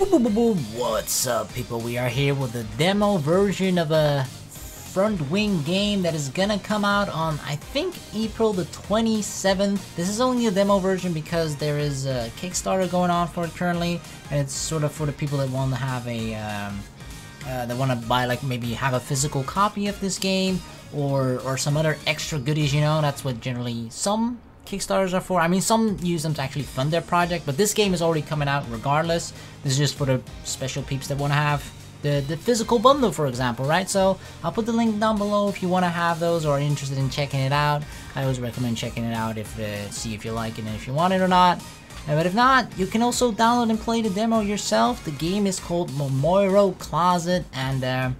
What's up, people? We are here with the demo version of a front wing game that is gonna come out on, I think, April the 27th. This is only a demo version because there is a Kickstarter going on for it currently, and it's sort of for the people that want to have a, that want to buy, like, maybe have a physical copy of this game, or some other extra goodies, you know. That's what generally some Kickstarters are for. I mean, some use them to actually fund their project, but this game is already coming out regardless. This is just for the special peeps that want to have the physical bundle, for example, right? So I'll put the link down below if you want to have those or are interested in checking it out. I always recommend checking it out if see if you like it and if you want it or not. But if not, you can also download and play the demo yourself. The game is called Momoiro Closet, and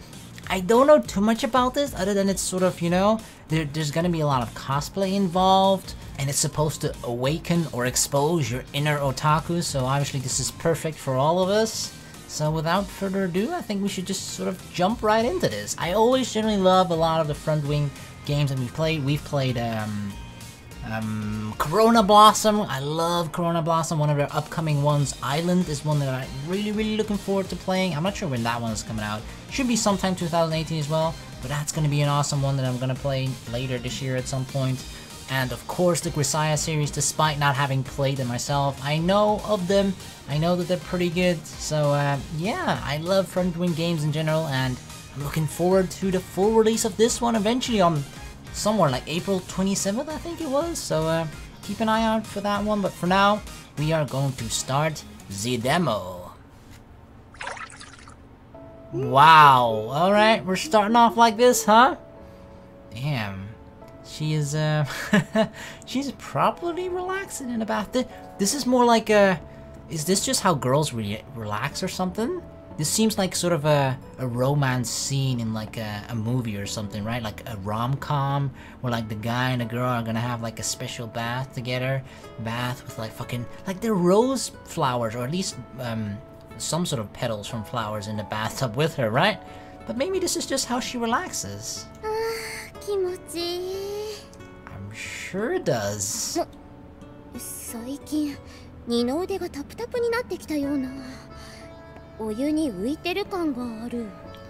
I don't know too much about this other than it's sort of, you know, there's gonna be a lot of cosplay involved, and it's supposed to awaken or expose your inner otaku, so obviously this is perfect for all of us. So without further ado, I think we should just sort of jump right into this. I always generally love a lot of the front wing games that we've played. We've played Corona Blossom. I love Corona Blossom. One of their upcoming ones, Island, is one that I'm really looking forward to playing. I'm not sure when that one is coming out. Should be sometime 2018 as well, but that's going to be an awesome one that I'm going to play later this year at some point. And of course the Grisaya series, despite not having played them myself, I know of them. I know that they're pretty good. So yeah, I love front wing games in general, and I'm looking forward to the full release of this one eventually on somewhere like April 27th, I think it was. So keep an eye out for that one. But for now, we are going to start the demo. Wow. Alright, we're starting off like this, huh? Damn. She is, she's properly relaxing in a bath. This is more like a... Is this just how girls relax or something? This seems like sort of a romance scene in like a movie or something, right? Like a rom-com where like the guy and the girl are gonna have like a special bath together. Bath with like fucking... Like they're rose flowers, or at least some sort of petals from flowers in the bathtub with her, right? But maybe this is just how she relaxes. I'm sure it does.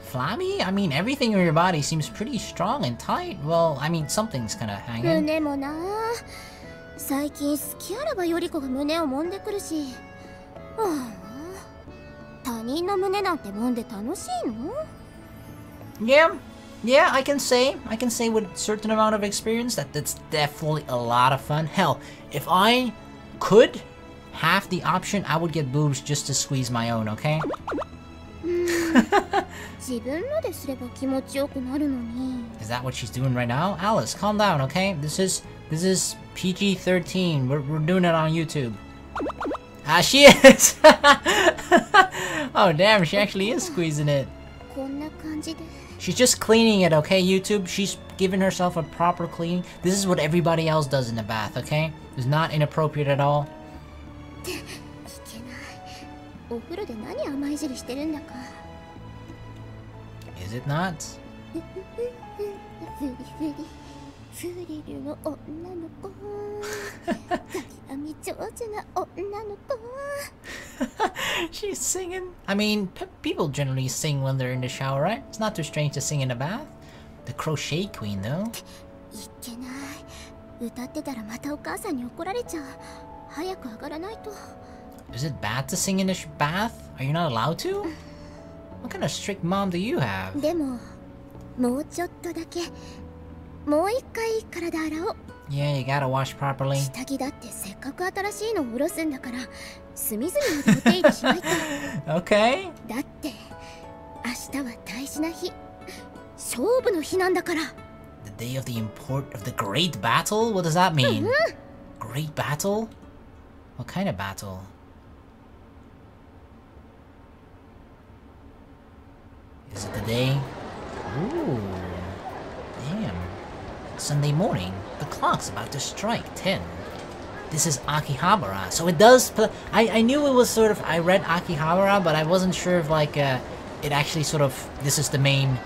Flabby? I mean, everything in your body seems pretty strong and tight. Well, I mean, something's kind of hanging. Yeah, I can say with a certain amount of experience that that's definitely a lot of fun. Hell, if I could have the option, I would get boobs just to squeeze my own, okay? Is that what she's doing right now? Alice, calm down, okay? This is PG-13. We're doing it on YouTube. Ah, she is! Oh damn, she actually is squeezing it. She's just cleaning it, okay, YouTube? She's giving herself a proper clean. This is what everybody else does in the bath, okay? It's not inappropriate at all. Is it not? She's singing. I mean, people generally sing when they're in the shower, right? It's not too strange to sing in the bath. The crochet queen, though. Is it bad to sing in the bath? Are you not allowed to? What kind of strict mom do you have? Yeah, you gotta wash properly. Okay. The day of the import of the great battle? What does that mean? Great battle? What kind of battle? Is it the day? Ooh. Damn. Sunday morning. The clock's about to strike 10. This is Akihabara. So it does... I knew it was sort of... I read Akihabara, but I wasn't sure if like... it actually sort of... This is the main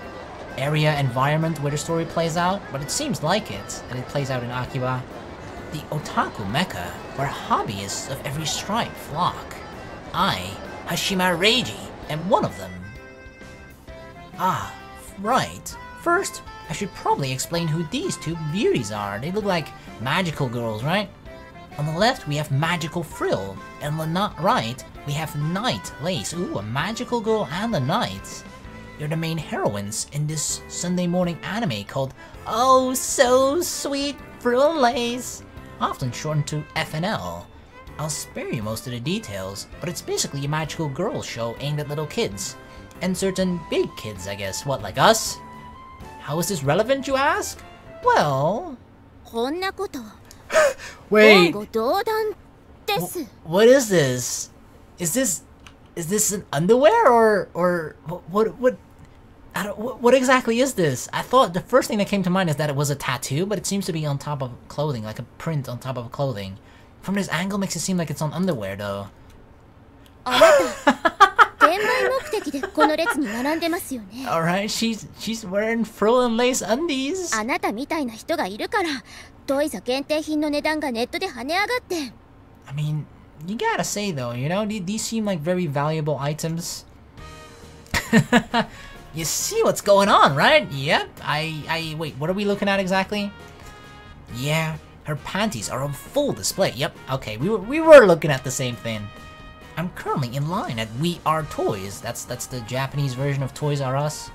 area, environment where the story plays out. But it seems like it. And it plays out in Akiba. The otaku mecca, where hobbyists of every stripe flock. I Hashima Reiji, and one of them. Ah, right. First, I should probably explain who these two beauties are. They look like magical girls, right? On the left, we have Magical Frill, and on the right, we have Night Lace. Ooh, a magical girl and a knight. They're the main heroines in this Sunday morning anime called Oh So Sweet Frill and Lace, often shortened to FNL. I'll spare you most of the details, but it's basically a magical girl show aimed at little kids. And certain big kids, I guess. What, like us? How is this relevant, you ask? Well... Wait! What is this? Is this an underwear or what exactly is this? I thought the first thing that came to mind is that it was a tattoo, but it seems to be on top of clothing, like a print on top of clothing. From this angle makes it seem like it's on underwear though. Alright, she's wearing frill and lace undies. I mean, you gotta say though, you know, these seem like very valuable items. You see what's going on, right? Yep, wait, what are we looking at exactly? Yeah, her panties are on full display. Yep, okay, we were looking at the same thing. I'm currently in line at We Are Toys. That's the Japanese version of Toys R Us.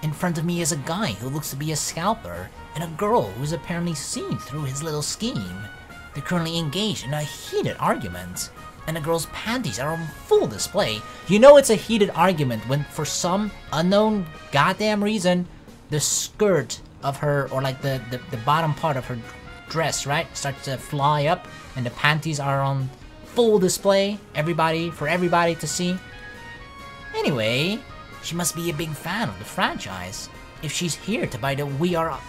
In front of me is a guy who looks to be a scalper, and a girl who's apparently seen through his little scheme. They're currently engaged in a heated argument, and the girl's panties are on full display. You know it's a heated argument when, for some unknown goddamn reason, the skirt of her, or like the bottom part of her dress, right, starts to fly up, and the panties are on full display, for everybody to see. Anyway, she must be a big fan of the franchise if she's here to buy the We Are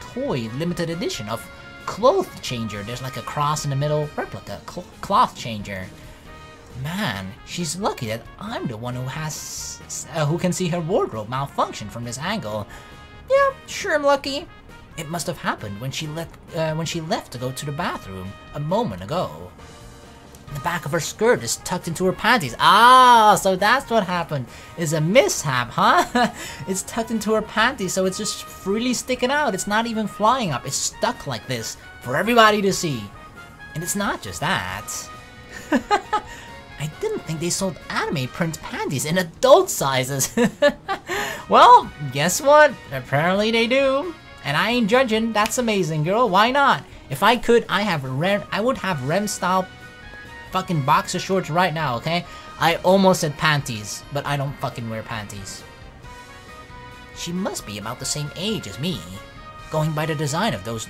Toy limited edition of Cloth Changer. There's like a cross in the middle replica cloth changer. Man, she's lucky that I'm the one who can see her wardrobe malfunction from this angle. Yeah, sure I'm lucky. It must have happened when she left to go to the bathroom a moment ago. The back of her skirt is tucked into her panties. Ah, so that's what happened. It's a mishap, huh? It's tucked into her panties, so it's just freely sticking out. It's not even flying up. It's stuck like this for everybody to see. And it's not just that. I didn't think they sold anime print panties in adult sizes. Well, guess what? Apparently they do. And I ain't judging. That's amazing, girl. Why not? If I could, I would have Rem style fucking boxer shorts right now, okay? I almost said panties, but I don't fucking wear panties. She must be about the same age as me. Going by the design of those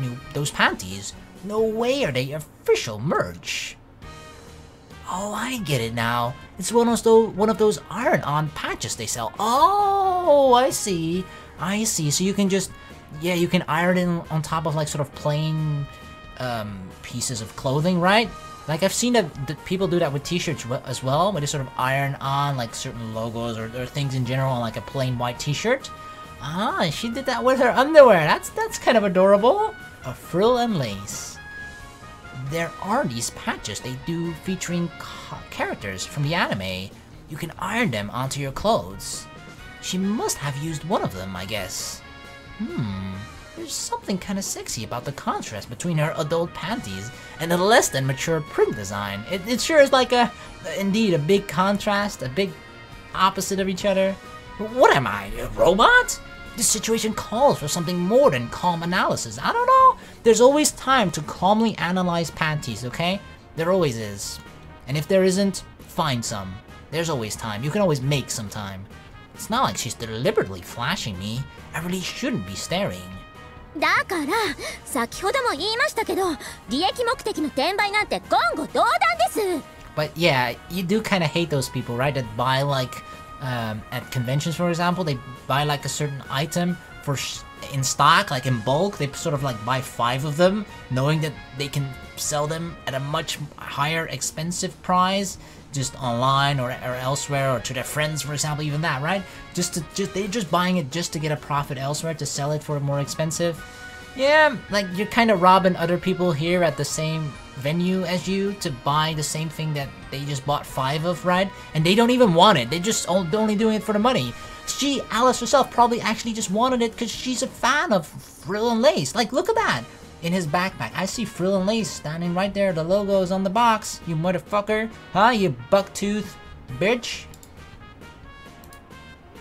panties, no way are they official merch. Oh, I get it now. It's one of those iron-on patches they sell. Oh, I see. So you can just, yeah, you can iron it on top of like sort of plain pieces of clothing, right? Like, I've seen that people do that with t-shirts as well, where they sort of iron on, like, certain logos or things in general on, like, a plain white t-shirt. Ah, she did that with her underwear. That's kind of adorable. A frill and lace. There are these patches they do featuring characters from the anime. You can iron them onto your clothes. She must have used one of them, I guess. There's something kind of sexy about the contrast between her adult panties and the less than mature print design. It sure is like indeed a big contrast, a big opposite of each other. What am I, a robot? This situation calls for something more than calm analysis. I don't know. There's always time to calmly analyze panties, okay? There always is. And if there isn't, find some. There's always time. You can always make some time. It's not like she's deliberately flashing me. I really shouldn't be staring. But yeah, you do kind of hate those people, right? That buy like, at conventions for example, they buy like a certain item in stock, like in bulk. They sort of like buy 5 of them, knowing that they can sell them at a much higher expensive price, just online or elsewhere, or to their friends, for example, even that, right? They're just buying it just to get a profit elsewhere, to sell it for more expensive. Yeah, like you're kind of robbing other people here at the same venue as you to buy the same thing that they just bought 5 of, right? And they don't even want it. They just only doing it for the money. Alice herself, probably actually just wanted it because she's a fan of Frill and Lace. Like, look at that. In his backpack, I see Frill and Lace standing right there. The logo is on the box. You motherfucker. Huh, you bucktooth bitch?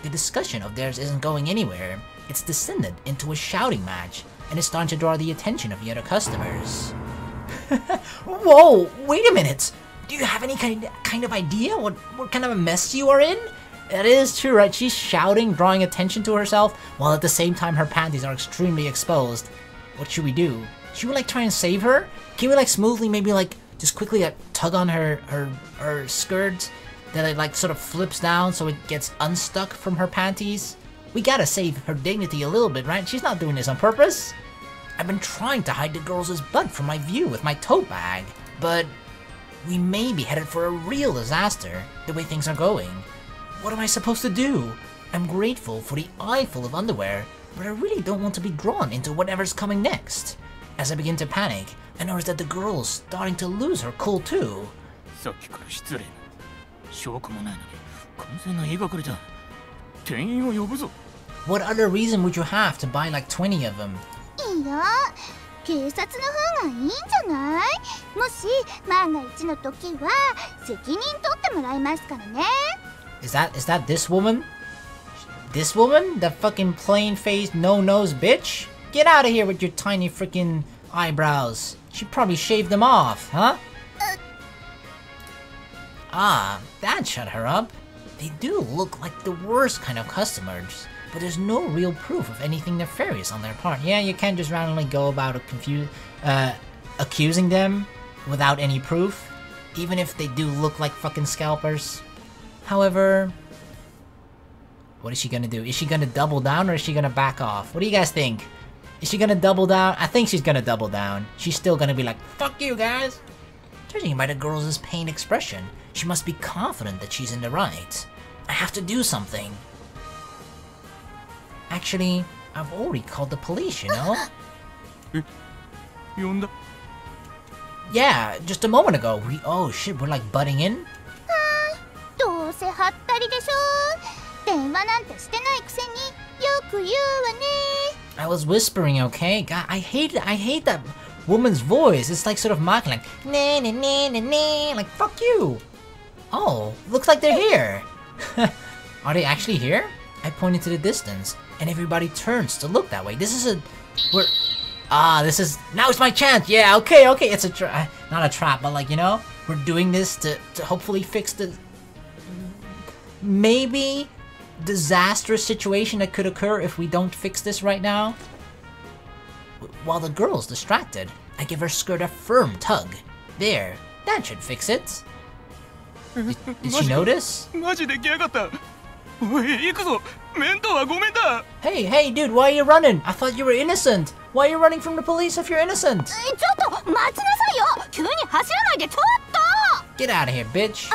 The discussion of theirs isn't going anywhere. It's descended into a shouting match, and it's starting to draw the attention of the other customers. Whoa, wait a minute. Do you have any kind of idea what kind of a mess you are in? That is true, right? She's shouting, drawing attention to herself, while at the same time her panties are extremely exposed. What should we do? Should we like try and save her? Can we like smoothly maybe like just quickly like tug on her skirt that it like sort of flips down so it gets unstuck from her panties? We gotta save her dignity a little bit, right? She's not doing this on purpose. I've been trying to hide the girl's butt from my view with my tote bag, but we may be headed for a real disaster the way things are going. What am I supposed to do? I'm grateful for the eyeful of underwear, but I really don't want to be drawn into whatever's coming next. As I begin to panic, I notice that the girl's starting to lose her cool too. What other reason would you have to buy like 20 of them? Is that this woman? This woman? The fucking plain-faced, no-nose bitch? Get out of here with your tiny freaking eyebrows. She probably shaved them off, huh? Ah, that shut her up. They do look like the worst kind of customers, but there's no real proof of anything nefarious on their part. Yeah, you can't just randomly go about accusing them without any proof, even if they do look like fucking scalpers. However, what is she gonna do? Is she gonna double down or is she gonna back off? What do you guys think? Is she gonna double down? I think she's gonna double down. She's still gonna be like, fuck you guys! Judging by the girl's pained expression, she must be confident that she's in the right. I have to do something. Actually, I've already called the police, you know? Yeah, just a moment ago. Oh shit, we're like butting in? I was whispering, okay? God, I hate that woman's voice. It's like sort of mocking, like nah, nah, nah, nah, nah. Like fuck you. Oh, looks like they're here. Are they actually here? I pointed to the distance, and everybody turns to look that way. This is now it's my chance. Yeah, okay, it's a not a trap, but like, you know, we're doing this to hopefully fix the maybe disastrous situation that could occur if we don't fix this right now. While the girl's distracted, I give her skirt a firm tug. There, that should fix it. Did she notice? Hey, dude, why are you running? I thought you were innocent. Why are you running from the police if you're innocent? Get out of here, bitch.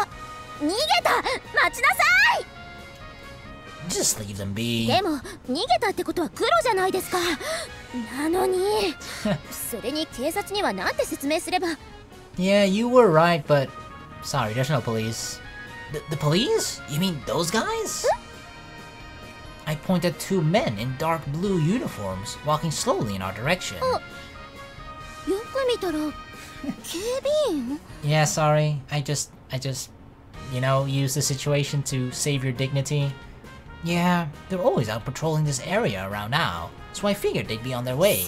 Just leave them be. Yeah, you were right, but sorry, there's no police. The police? You mean those guys? I point at 2 men in dark blue uniforms walking slowly in our direction. Yeah, sorry. I just, you know, use the situation to save your dignity. Yeah, they're always out patrolling this area around now, so I figured they'd be on their way.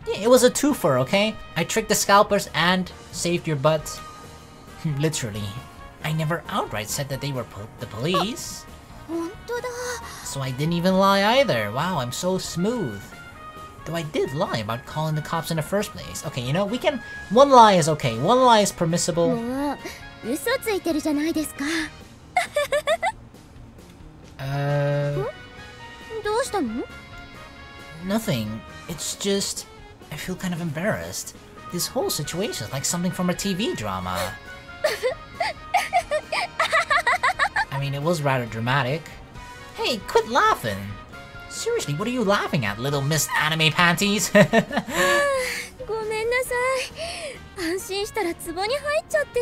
Yeah, it was a twofer, okay? I tricked the scalpers and saved your butt. Literally. I never outright said that they were the police. So I didn't even lie either. Wow, I'm so smooth. Though I did lie about calling the cops in the first place. Okay, you know, we can... One lie is okay. One lie is permissible. Nothing. It's just... I feel kind of embarrassed. This whole situation is like something from a TV drama. I mean, it was rather dramatic. Hey, quit laughing! Seriously, what are you laughing at, little Miss Anime Panties? ごめんなさい。安心したら壺に入っちゃって。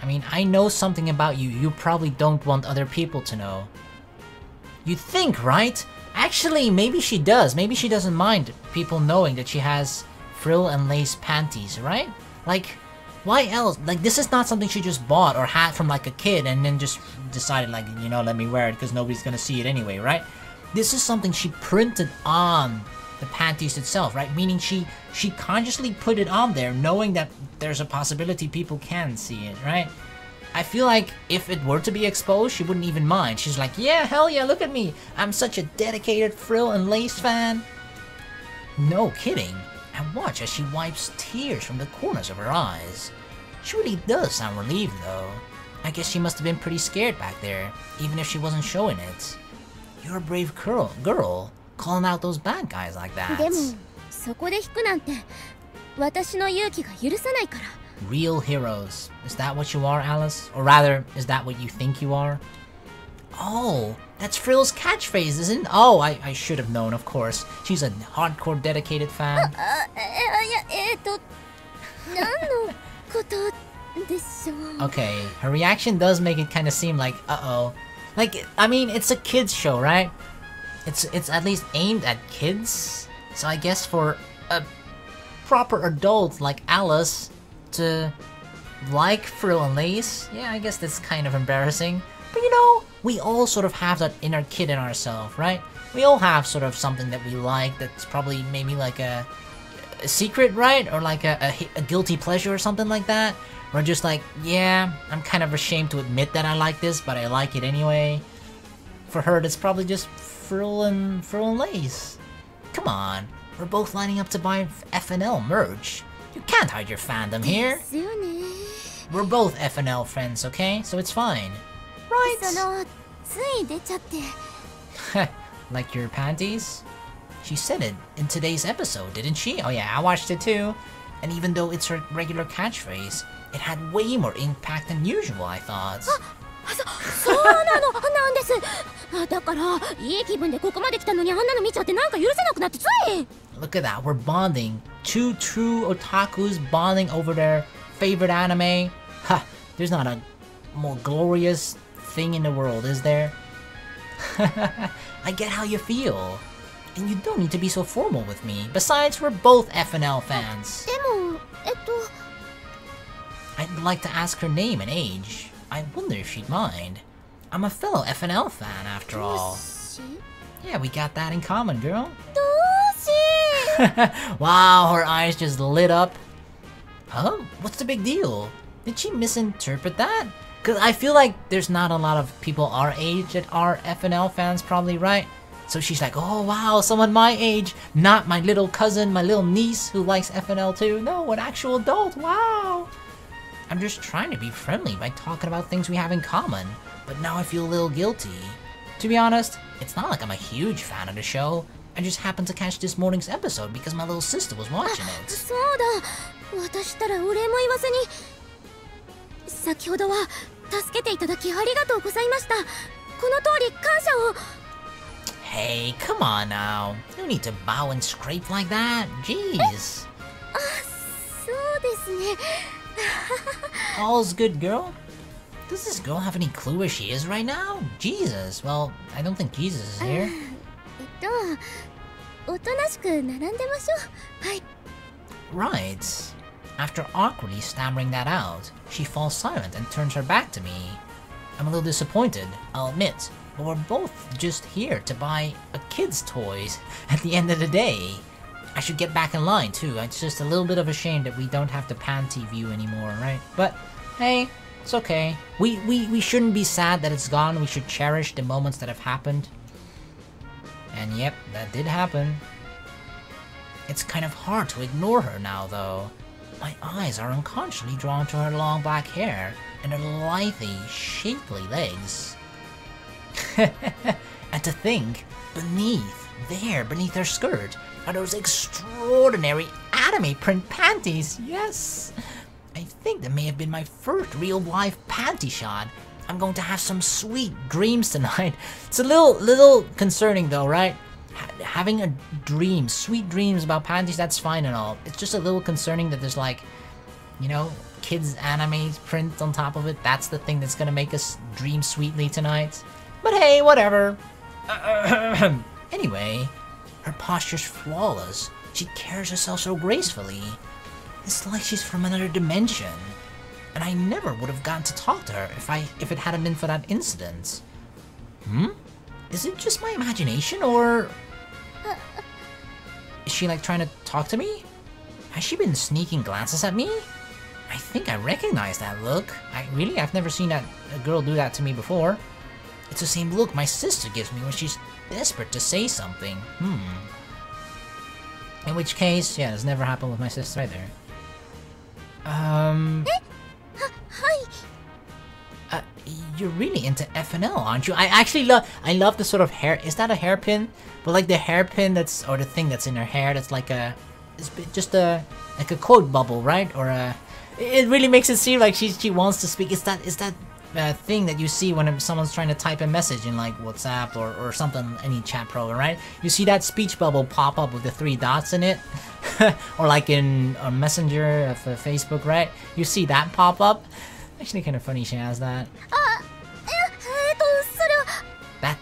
I mean, I know something about you you probably don't want other people to know. You think, right? Actually, maybe she does. Maybe she doesn't mind people knowing that she has frill and lace panties, right? Like, why else? Like, this is not something she just bought or had from like a kid and then just decided like, you know, let me wear it because nobody's gonna see it anyway, right? This is something she printed on the panties itself, right? Meaning she consciously put it on there knowing that there's a possibility people can see it, right? I feel like if it were to be exposed, she wouldn't even mind. She's like, yeah, hell yeah, look at me. I'm such a dedicated frill and lace fan. No kidding. And watch as she wipes tears from the corners of her eyes. She really does sound relieved though. I guess she must have been pretty scared back there, even if she wasn't showing it. You're a brave girl, calling out those bad guys like that. でも、そこで引くなんて、私の勇気が許さないから。Real heroes. Is that what you are, Alice? Or rather, is that what you think you are? Oh, that's Frill's catchphrase, isn't it? Oh, I should have known, of course. She's a hardcore dedicated fan. 何のことでしょう? Okay, her reaction does make it kind of seem like, uh-oh. Like, I mean, it's a kids show, right? It's at least aimed at kids. So I guess for a proper adult like Alice to like frill and lace, yeah, I guess that's kind of embarrassing. But you know, we all sort of have that inner kid in ourselves, right? We all have sort of something that we like that's probably maybe like a secret, right? Or like a guilty pleasure or something like that. Or just like, yeah, I'm kind of ashamed to admit that I like this, but I like it anyway. For her, that's probably just frill and lace. Come on, we're both lining up to buy FNL merch. You can't hide your fandom here. We're both FNL friends, okay? So it's fine. Right? Like your panties? She said it in today's episode, didn't she? Oh yeah, I watched it too. And even though it's her regular catchphrase, it had way more impact than usual, I thought. そうなのなんです。だからいい気分でここまで来たのにあんなの見ちゃってなんか許せなくなってつい。Look at that, we're bonding. Two true otakus bonding over their favorite anime. Ha, there's not a more glorious thing in the world, is there? I get how you feel. And you don't need to be so formal with me. Besides, we're both FNL fans. でも、I'd like to ask her name and age. I wonder if she'd mind. I'm a fellow FNL fan, after all. Yeah, we got that in common, girl. Wow, her eyes just lit up. Huh? What's the big deal? Did she misinterpret that? Cause I feel like there's not a lot of people our age that are FNL fans, probably, right? So she's like, oh wow, someone my age, not my little cousin, my little niece who likes FNL too. No, an actual adult, wow. I'm just trying to be friendly by talking about things we have in common, but now I feel a little guilty. To be honest, it's not like I'm a huge fan of the show. I just happened to catch this morning's episode because my little sister was watching it. そうだ。私ったらお礼も言わずに。先ほどは助けていただきありがとうございました。この通り感謝を。Hey, come on now. You don't need to bow and scrape like that. Jeez. あ、そうですね。All's good, girl. Does this girl have any clue where she is right now? Jesus. Well, I don't think Jesus is here. おとなしく並んでましょう。はい。Right. After awkwardly stammering that out, she falls silent and turns her back to me. I'm a little disappointed, I'll admit, but we're both just here to buy a kid's toys at the end of the day. I should get back in line too. It's just a little bit of a shame that we don't have the panty view anymore, right? But hey, it's okay. We shouldn't be sad that it's gone. We should cherish the moments that have happened. And yep, that did happen. It's kind of hard to ignore her now though. My eyes are unconsciously drawn to her long black hair and her lithy, shapely legs. And to think, beneath her skirt, are those extraordinary anime print panties, yes! I think that may have been my first real life panty shot. I'm going to have some sweet dreams tonight. It's a little concerning though, right? Having a dream, sweet dreams about panties, that's fine and all. It's just a little concerning that there's like, you know, kids anime print on top of it. That's the thing that's gonna make us dream sweetly tonight. But hey, whatever. Anyway, her posture's flawless. She carries herself so gracefully. It's like she's from another dimension. And I never would have gotten to talk to her if it hadn't been for that incident. Is it just my imagination, or is she like trying to talk to me? Has she been sneaking glances at me? I think I recognize that look. I've never seen a girl do that to me before. It's the same look my sister gives me when she's desperate to say something. In which case, yeah, this never happened with my sister either. You're really into FNL, aren't you? I love the sort of hair. Is that a hairpin? But like the hairpin or the thing that's in her hair that's like it's just like a quote bubble, right? Or it really makes it seem like she wants to speak. Is that thing that you see when someone's trying to type a message in like WhatsApp or something, any chat program, right? You see that speech bubble pop up with the 3 dots in it, or like in a Messenger of Facebook, right? You see that pop up. Actually, kind of funny she has that.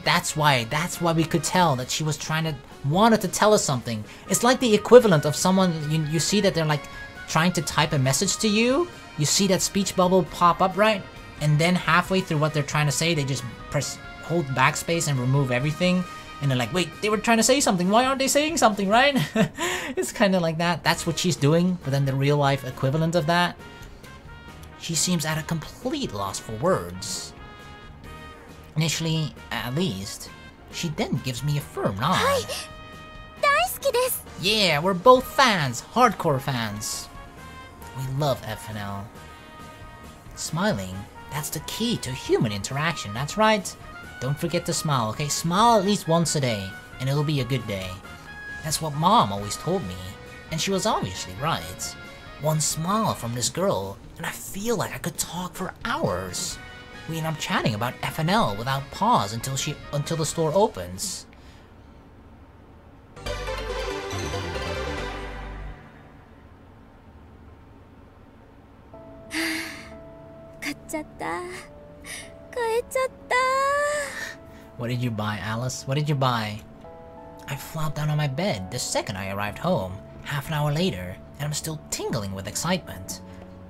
That's why we could tell that she was wanted to tell us something. It's like the equivalent of someone you see that they're like trying to type a message to you. You see that speech bubble pop up, right? And then halfway through what they're trying to say, they just hold backspace and remove everything. And they're like, wait, they were trying to say something. Why aren't they saying something, right? It's kind of like that. That's what she's doing, but then the real life equivalent of that. She seems at a complete loss for words. Initially, at least. She then gives me a firm nod. Yeah, we're both fans. Hardcore fans. We love FNL. Smiling, that's the key to human interaction, that's right. Don't forget to smile, okay? Smile at least once a day, and it'll be a good day. That's what Mom always told me, and she was obviously right. One smile from this girl, and I feel like I could talk for hours. We end up chatting about FNL without pause until the store opens. What did you buy, Alice? What did you buy? I flopped down on my bed the second I arrived home, half an hour later, and I'm still tingling with excitement.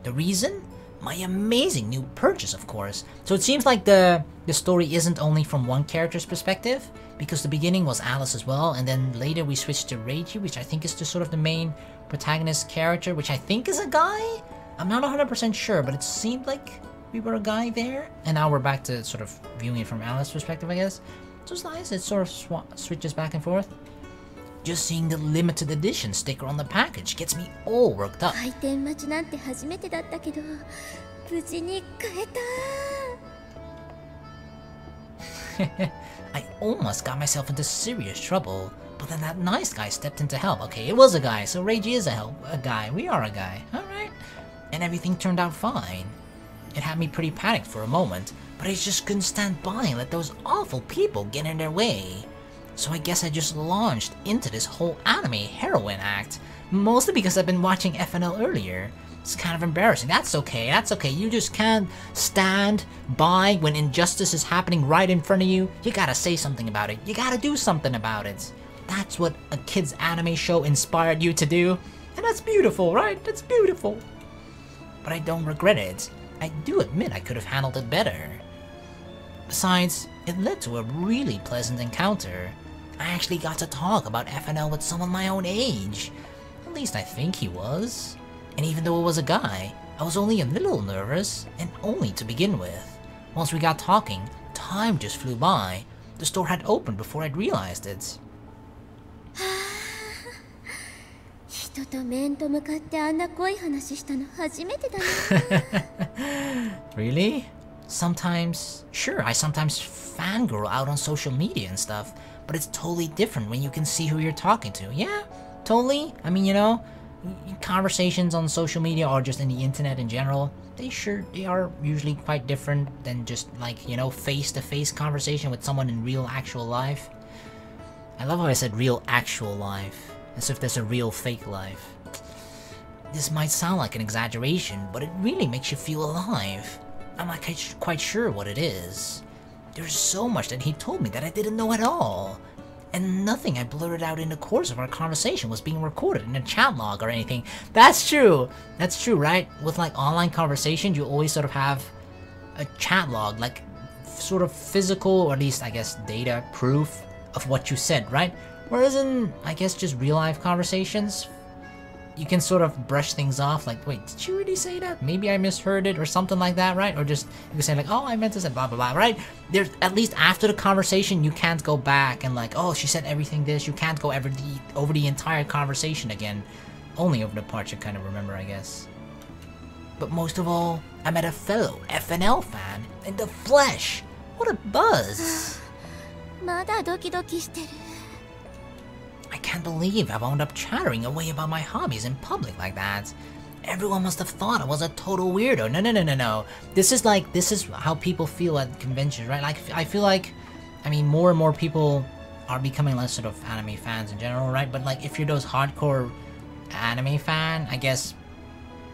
The reason? My amazing new purchase, of course. So it seems like the story isn't only from one character's perspective, because the beginning was Alice as well, and then later we switched to Reiji, which I think is just sort of the main protagonist character, which I think is a guy? I'm not 100% sure, but it seemed like we were a guy there. And now we're back to sort of viewing it from Alice's perspective, I guess. So it's nice, it sort of switches back and forth. Just seeing the limited edition sticker on the package gets me all worked up. I almost got myself into serious trouble, but then that nice guy stepped in to help. Okay, it was a guy, so Reiji is a guy. We are a guy, alright. And everything turned out fine. It had me pretty panicked for a moment, but I just couldn't stand by and let those awful people get in their way. So I guess I just launched into this whole anime heroine act, mostly because I've been watching FNL earlier. It's kind of embarrassing. That's okay, you just can't stand by when injustice is happening right in front of you. You gotta say something about it, you gotta do something about it. That's what a kid's anime show inspired you to do, and that's beautiful, right? That's beautiful. But I don't regret it. I do admit I could have handled it better. Besides, it led to a really pleasant encounter. I actually got to talk about FNL with someone my own age. At least I think he was. And even though it was a guy, I was only a little nervous, and only to begin with. Once we got talking, time just flew by. The store had opened before I'd realized it. Really? Sometimes, sure, I sometimes fangirl out on social media and stuff, but it's totally different when you can see who you're talking to. Yeah, totally. I mean, you know, conversations on social media or just in the internet in general, they are usually quite different than just like, you know, face-to-face conversation with someone in real actual life. I love how I said real actual life, as if there's a real fake life. This might sound like an exaggeration, but it really makes you feel alive. I'm not quite sure what it is. There's so much that he told me that I didn't know at all. And nothing I blurted out in the course of our conversation was being recorded in a chat log or anything. That's true! That's true, right? With like online conversations, you always sort of have a chat log, like sort of physical, or at least I guess data proof of what you said, right? Whereas in, I guess, just real life conversations, you can sort of brush things off, like, wait, did you really say that? Maybe I misheard it or something like that, right? Or just, you can say like, oh, I meant to say blah, blah, blah, right? There's, at least after the conversation, you can't go back and like, oh, she said everything this. You can't go over the entire conversation again. Only over the parts you kind of remember, I guess. But most of all, I met a fellow FNL fan in the flesh. What a buzz. I can't believe I wound up chattering away about my hobbies in public like that. Everyone must have thought I was a total weirdo. No. This is how people feel at conventions, right? Like, I feel like, I mean, more and more people are becoming less sort of anime fans in general, right? But like, if you're those hardcore anime fan, I guess,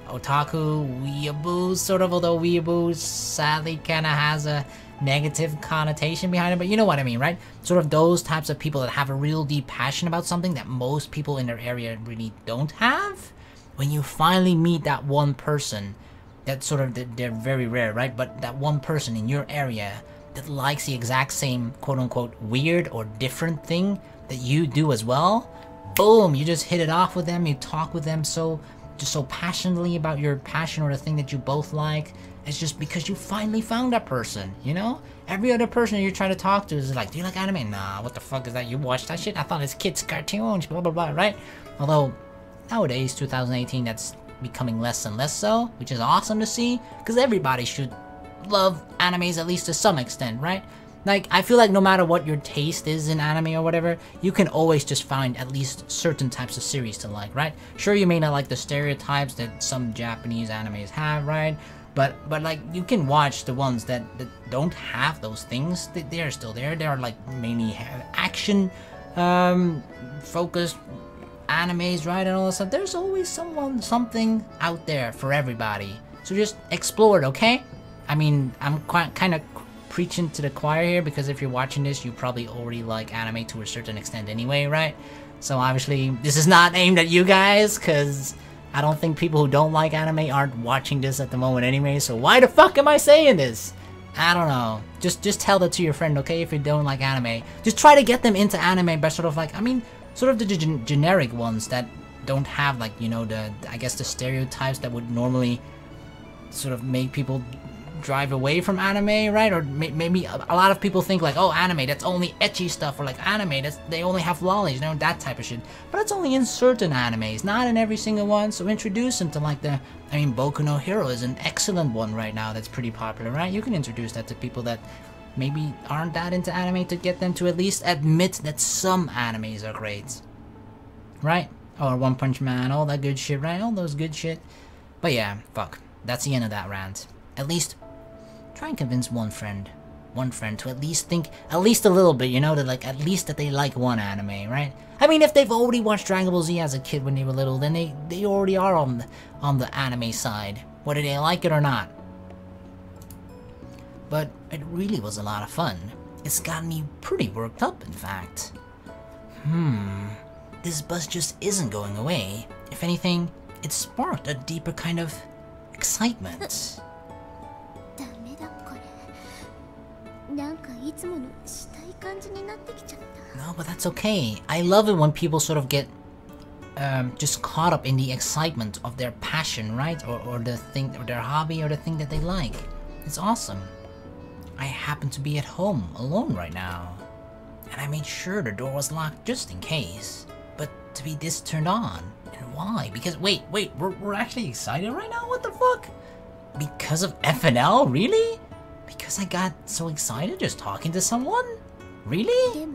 otaku, weeaboos, sort of, although weeaboos sadly kind of has a negative connotation behind it, but you know what I mean, right? Sort of those types of people that have a real deep passion about something that most people in their area really don't have. When you finally meet that one person, that sort of, they're very rare, right? But that one person in your area that likes the exact same quote-unquote weird or different thing that you do as well, boom, you just hit it off with them, you talk with them so passionately about your passion or the thing that you both like. It's just because you finally found that person, you know? Every other person you're trying to talk to is like, do you like anime? Nah, what the fuck is that? You watch that shit? I thought it's kids' cartoons, blah, blah, blah, right? Although, nowadays, 2018, that's becoming less and less so, which is awesome to see, because everybody should love animes at least to some extent, right? Like, I feel like no matter what your taste is in anime or whatever, you can always just find at least certain types of series to like, right? Sure, you may not like the stereotypes that some Japanese animes have, right? But like, you can watch the ones that don't have those things. They are still there. They are like mainly action focused animes, right? And all that stuff. There's always something out there for everybody. So just explore it, okay? I mean, I'm kind of preaching to the choir here, because if you're watching this, you probably already like anime to a certain extent anyway, right? So obviously, this is not aimed at you guys, because I don't think people who don't like anime aren't watching this at the moment anyway, so why the fuck am I saying this? I don't know. Just tell that to your friend, okay, if you don't like anime. Just try to get them into anime by sort of like, I mean, sort of the generic ones that don't have like, you know, I guess the stereotypes that would normally sort of make people drive away from anime, right? Or maybe a lot of people think like, oh, anime, that's only ecchi stuff, or like anime, they only have lollies, you know, that type of shit. But it's only in certain animes, not in every single one. So introduce them to like I mean, Boku no Hero is an excellent one right now that's pretty popular, right? You can introduce that to people that maybe aren't that into anime, to get them to at least admit that some animes are great, right? Or One Punch Man, all that good shit, right? All those good shit. But yeah, fuck, that's the end of that rant. At least try and convince one friend to at least think at least a little bit, you know, that like at least that they like one anime, right? I mean, if they've already watched Dragon Ball Z as a kid when they were little, then they already are on the anime side, whether they like it or not. But it really was a lot of fun. It's gotten me pretty worked up, in fact. This buzz just isn't going away. If anything, it sparked a deeper kind of excitement. No, but that's okay. I love it when people sort of get just caught up in the excitement of their passion, right? Or the thing, or their hobby, or the thing that they like. It's awesome. I happen to be at home alone right now, and I made sure the door was locked just in case. But to be this turned on, and why? Because wait, we're actually excited right now? What the fuck? Because of FNL? Really? Because I got so excited just talking to someone? Really?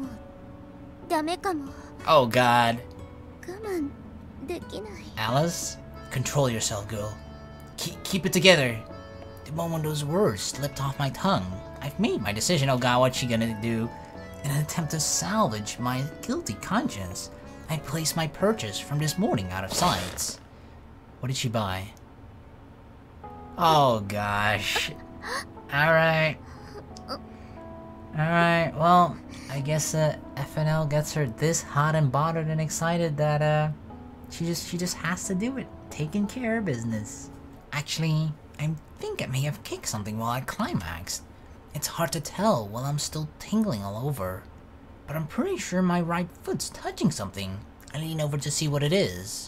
Oh god. できない。 Alice, control yourself, girl. Keep it together. The moment those words slipped off my tongue, I've made my decision. Oh god, what's she gonna do? In an attempt to salvage my guilty conscience, I placed my purchase from this morning out of sight. What did she buy? Oh gosh. Alright. Alright, well, I guess FNL gets her this hot and bothered and excited that she just has to do it. Taking care of business. Actually, I think I may have kicked something while I climaxed. It's hard to tell while I'm still tingling all over. But I'm pretty sure my right foot's touching something. I lean over to see what it is.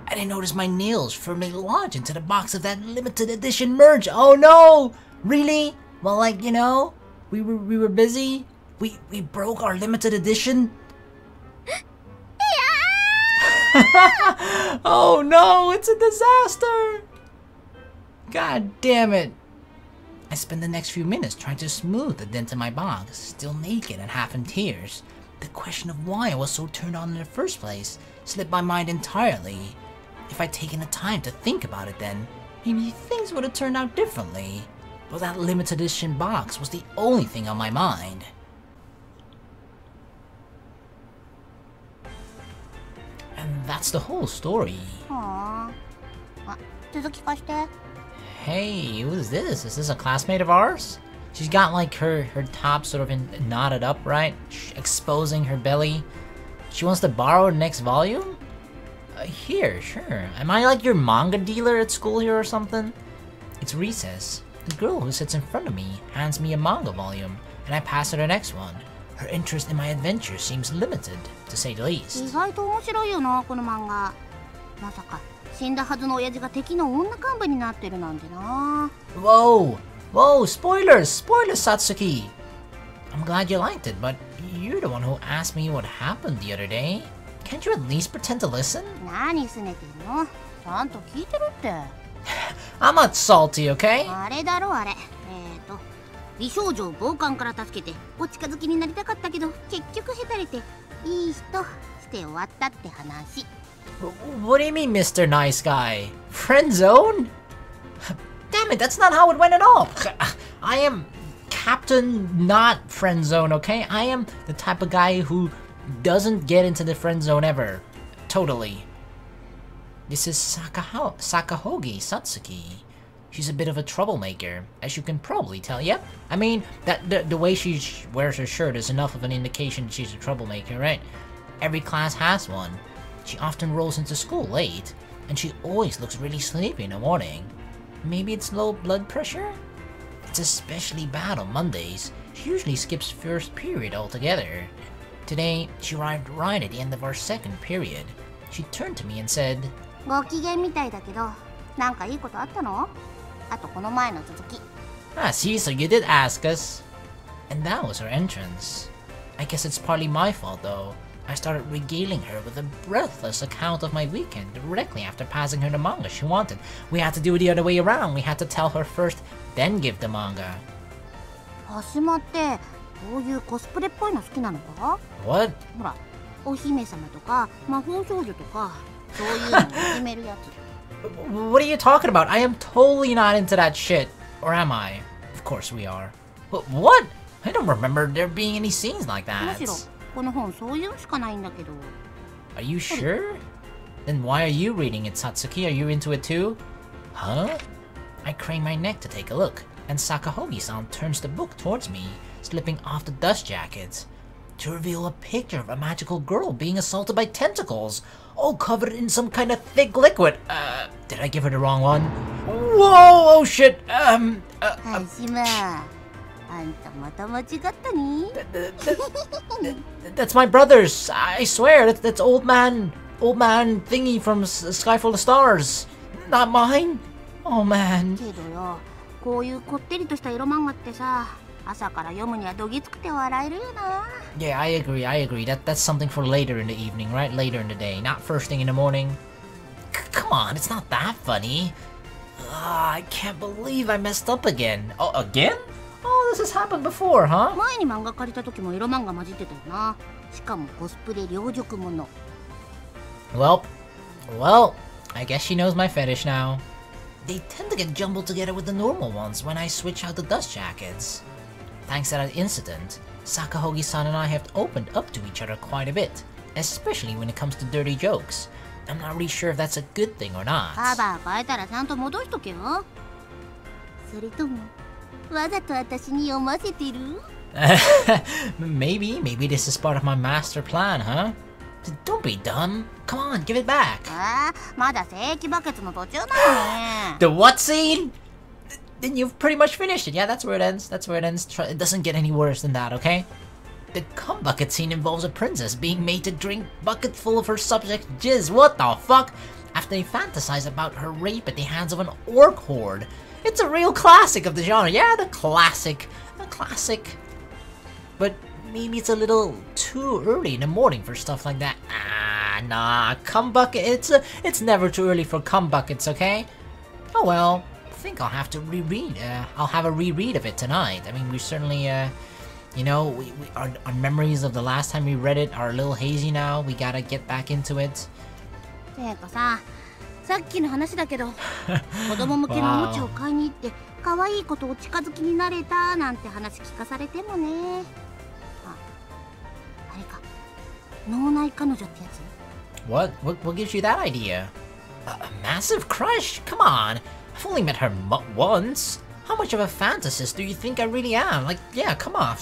I didn't notice my nails firmly lodged into the box of that limited edition merch. Oh no! Really? Well, like, you know, we were busy. We broke our limited edition. Oh no, it's a disaster! God damn it. I spent the next few minutes trying to smooth the dent in my box, still naked and half in tears. The question of why I was so turned on in the first place slipped my mind entirely. If I'd taken the time to think about it then, maybe things would have turned out differently. But that limited edition box was the only thing on my mind. And that's the whole story. Aww. 続き貸して。 Hey, who's this? Is this a classmate of ours? She's got like her top sort of knotted up, right? Exposing her belly. She wants to borrow the next volume? Here, sure. Am I like your manga dealer at school here or something? It's recess. The girl who sits in front of me hands me a manga volume, and I pass her the next one. Her interest in my adventure seems limited, to say the least. 意外と面白いよな、この漫画。まさか死んだはずの親父が敵の女幹部になってるなんてな。 Whoa! Whoa! Spoilers! Spoilers, Satsuki! I'm glad you liked it, but you're the one who asked me what happened the other day. Can't you at least pretend to listen? 何すねてんの？ちゃんと聞いてるって。I'm not salty, okay? あれだろあれ。美少女を暴漢から助けてお近づきになりたかったけど結局へたれていい人して終わったって話。 What do you mean, Mr. Nice Guy? Friend zone? Damn it, that's not how it went at all. I am Captain not friend zone, okay? I am the type of guy who doesn't get into the friend zone ever. Totally. This is Sakahogi Satsuki. She's a bit of a troublemaker, as you can probably tell. Yep. I mean, the way she wears her shirt is enough of an indication she's a troublemaker, right? Every class has one. She often rolls into school late, and she always looks really sleepy in the morning. Maybe it's low blood pressure? It's especially bad on Mondays. She usually skips first period altogether. Today, she arrived right at the end of our second period. She turned to me and said, ご機嫌みたいだけど、なんかいいことあったの？あとこの前の続き。 Ah, see, so you did ask us. And that was her entrance. I guess it's partly my fault though. I started regaling her with a breathless account of my weekend directly after passing her the manga she wanted. We had to do it the other way around. We had to tell her first, then give the manga. はしまってこういうコスプレっぽいの好きなのか？ What? ほら、お姫様とか魔法少女とかそういうのを決めるやつ。 What are you talking about? I am totally not into that shit. Or am I? Of course we are. What? I don't remember there being any scenes like む that. しろこの本そういうのしかないんだけど。 Are you sure? Then why are you reading it, Satsuki? Are you into it too? Huh? I crane my neck to take a look, and Sakahogi-san turns the book towards me, slipping off the dust jacket, to reveal a picture of a magical girl being assaulted by tentacles, all covered in some kind of thick liquid. Did I give her the wrong one? Whoa! Oh shit! はしま、あんたまた間違ったに。 That's my brother's. I swear, that's old man thingy from Sky Full of Stars. Not mine. Oh man. けどよ、こういうこってりとした色漫画ってさ、朝から読むにはどぎつくて笑えるよな。 Yeah, I agree. That's something for later in the evening, right? Later in the day, not first thing in the morning. Come on, it's not that funny. I can't believe I messed up again. Oh, again? Oh, this has happened before, huh? 前に漫画借りた時も色漫画混じってたよな。しかもコスプレ両辱もの。Well, I guess she knows my fetish now. They tend to get jumbled together with the normal ones when I switch out the dust jackets. Thanks to that incident, Sakahogi-san and I have opened up to each other quite a bit, especially when it comes to dirty jokes. I'm not really sure if that's a good thing or not. カバー変えたらちゃんと戻しとけよ。それともわざと私に読ませてる？ Maybe this is part of my master plan, huh? Don't be dumb. Come on, give it back. まだ聖域バケツの途中なのに。The what scene? Then you've pretty much finished it. Yeah, that's where it ends. That's where it ends. It doesn't get any worse than that, okay? The cum bucket scene involves a princess being made to drink bucket full of her subject's jizz. What the fuck? After they fantasize about her rape at the hands of an orc horde. It's a real classic of the genre. Yeah, the classic. The classic. But maybe it's a little too early in the morning for stuff like that. Nah, cum bucket. It's never too early for cum buckets, okay? Oh well. I think I'll have to reread. I'll have a reread of it tonight. I mean, we certainly, you know, our memories of the last time we read it are a little hazy now. We gotta get back into it. てかさっきの話だけど子供向けのおもちゃを買いに行って可愛い子とお近づきになれたなんて話聞かされてもね。あれか脳内彼女ってやつ？ What gives you that idea? A massive crush? Come on. I've only met her once. How much of a fantasist do you think I really am? Like, yeah, come on.